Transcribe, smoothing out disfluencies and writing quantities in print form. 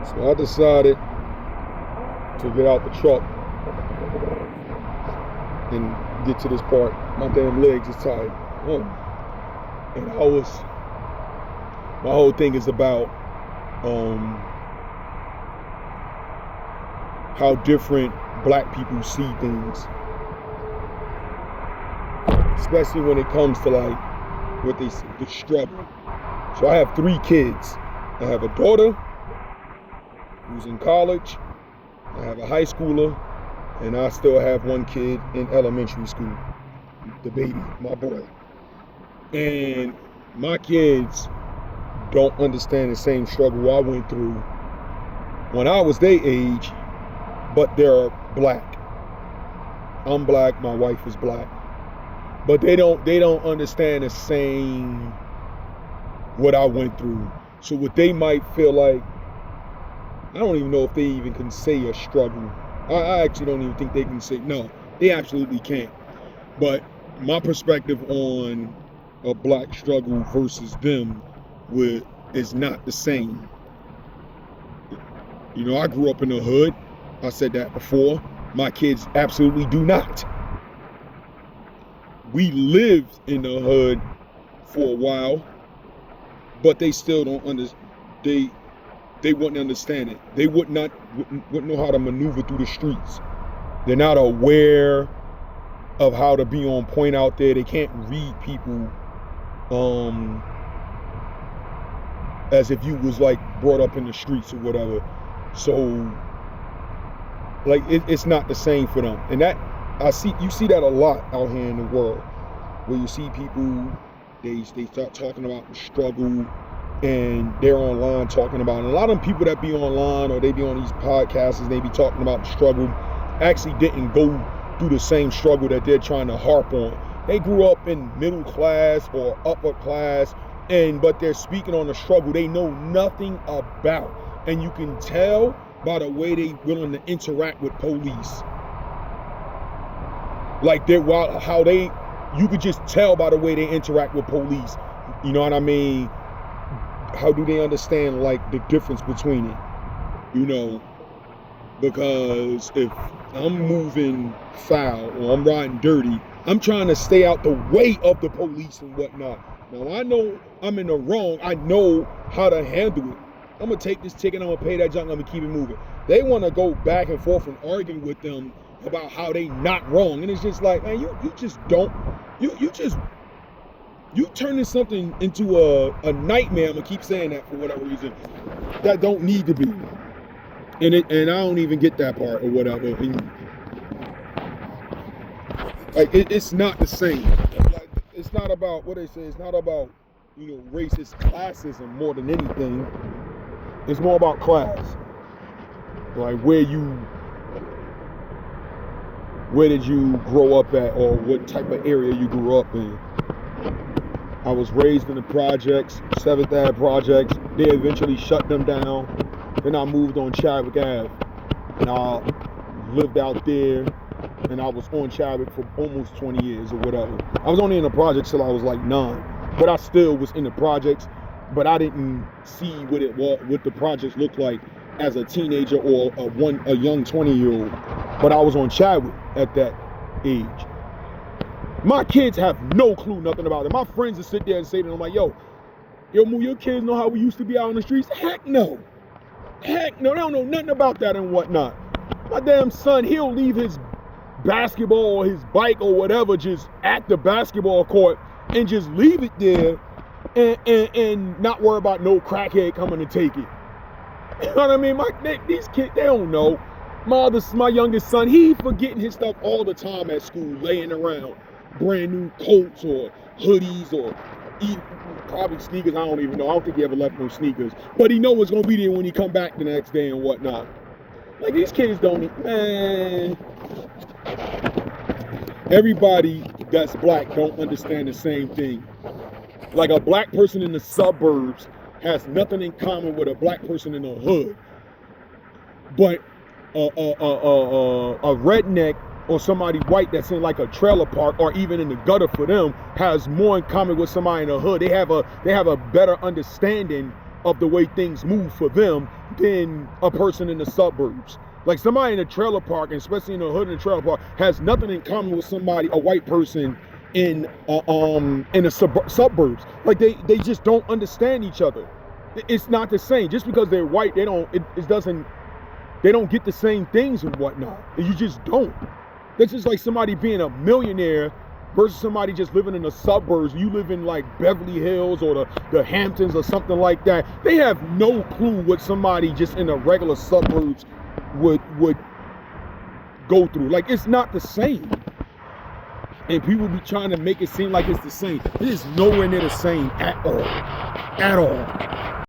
So I decided to get out the truck and get to this part. My damn legs is tired. And my whole thing is about how different black people see things, especially when it comes to like what the struggle. So I have 3 kids. I have a daughter who's in college. I have a high schooler, and I still have 1 kid in elementary school, the baby, my boy. And my kids don't understand the same struggle I went through when I was their age, but they're black. I'm black, my wife is black. But they don't understand the same what I went through. So what they might feel like, I don't even know if they even can say a struggle. I actually don't even think they can say, no, they absolutely can't. But my perspective on a black struggle versus them is not the same. You know, I grew up in the hood. I said that before. My kids absolutely do not. We lived in the hood for a while, but they still don't understand. They wouldn't understand it. They wouldn't know how to maneuver through the streets. They're not aware of how to be on point out there. They can't read people as if you was like brought up in the streets or whatever. So like it's not the same for them. And that you see that a lot out here in the world, where you see people, they start talking about the struggle, and they're online talking about it. And a lot of them people that be online or they be on these podcasts and they be talking about the struggle actually didn't go through the same struggle that they're trying to harp on. They grew up in middle class or upper class, but they're speaking on the struggle they know nothing about. And you can tell by the way they willing to interact with police. Like you could just tell by the way they interact with police. You know what I mean? How do they understand like the difference between it? You know, because if I'm moving foul or I'm riding dirty, I'm trying to stay out the way of the police and whatnot. Now I know I'm in the wrong. I know how to handle it. I'm gonna take this ticket, I'm gonna pay that junk, I'm gonna keep it moving. They wanna go back and forth and argue with them about how they not wrong. And it's just like, man, you turning something into a nightmare. I'm gonna keep saying that for whatever reason. That don't need to be. And I don't even get that part or whatever. It's not the same. Like, it's not about what they say, it's not about, racist classism more than anything. It's more about class. Like where did you grow up at, or what type of area you grew up in. I was raised in the projects, 7th Ave projects. They eventually shut them down. Then I moved on Chadwick Ave. And I lived out there, and I was on Chadwick for almost 20 years or whatever. I was only in the projects till I was like 9. But I still was in the projects. But I didn't see what the projects looked like as a teenager or a young 20-year-old. But I was on Chadwick at that age. My kids have no clue nothing about it. My friends will sit there and say to them like, yo, Moo, your kids know how we used to be out on the streets? Heck no. They don't know nothing about that and whatnot. My damn son, he'll leave his basketball or his bike or whatever just at the basketball court and just leave it there and not worry about no crackhead coming to take it. You know what I mean? These kids, they don't know. My youngest son, he forgetting his stuff all the time at school, laying around. Brand new coats or hoodies or probably sneakers. I don't even know. I don't think he ever left no sneakers. But he know it's going to be there when he come back the next day and whatnot. Like, these kids man. Everybody that's black don't understand the same thing. Like, a black person in the suburbs has nothing in common with a black person in the hood. But a redneck or somebody white that's in like a trailer park or even in the gutter for them has more in common with somebody in the hood. They have a better understanding of the way things move for them than a person in the suburbs. Like somebody in a trailer park, and especially in the hood in a trailer park, has nothing in common with somebody, a white person in the suburbs. Like they just don't understand each other. It's not the same. Just because they're white, they don't get the same things and whatnot. You just don't. That's just like somebody being a millionaire versus somebody just living in the suburbs. You live in like Beverly Hills or the Hamptons or something like that. They have no clue what somebody just in the regular suburbs would go through. Like, it's not the same. And people be trying to make it seem like it's the same. It is nowhere near the same at all. At all.